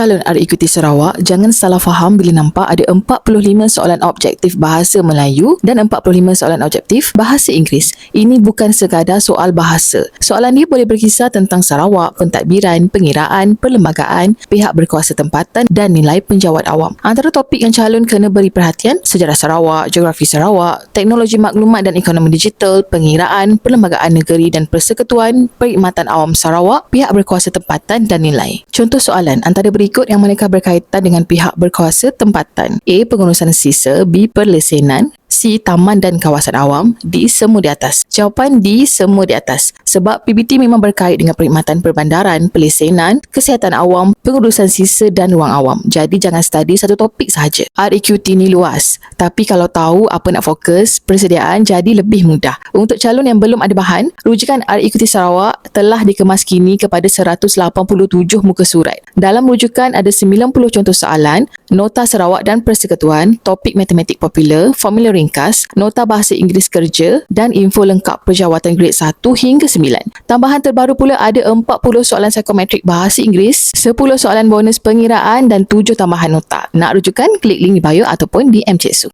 calon REQT Sarawak, jangan salah faham bila nampak ada 45 soalan objektif bahasa Melayu dan 45 soalan objektif bahasa Inggeris. Ini bukan sekadar soal bahasa. Soalan dia boleh berkisar tentang Sarawak, pentadbiran, pengiraan, perlembagaan, pihak berkuasa tempatan dan nilai penjawat awam. Antara topik yang calon kena beri perhatian, sejarah Sarawak, geografi Sarawak, teknologi maklumat dan ekonomi digital, pengiraan, perlembagaan negeri dan persekutuan, perkhidmatan awam Sarawak, pihak berkuasa tempatan dan nilai. Contoh soalan antara berikut yang manakah berkaitan dengan pihak berkuasa tempatan? A. Pengurusan sisa. B. Perlesenan. C. Taman dan kawasan awam. D. Semua di atas. Jawapan D. Semua di atas. Sebab PBT memang berkait dengan perkhidmatan perbandaran, perlesenan, kesihatan awam, pengurusan sisa dan ruang awam. Jadi jangan study satu topik sahaja. REQT ni luas. Tapi kalau tahu apa nak fokus, persediaan jadi lebih mudah. Untuk calon yang belum ada bahan, rujukan REQT Sarawak telah dikemas kini kepada 187 muka surat. Dalam rujukan ada 90 contoh soalan, nota Sarawak dan persekutuan, topik matematik popular, formula ringkas, nota bahasa Inggeris kerja dan info lengkap penjawatan grade 1 hingga 9. Tambahan terbaru pula ada 40 soalan psikometrik bahasa Inggeris, 10 soalan bonus pengiraan dan 7 tambahan nota. Nak rujukan? Klik link di bio ataupun di MCSU.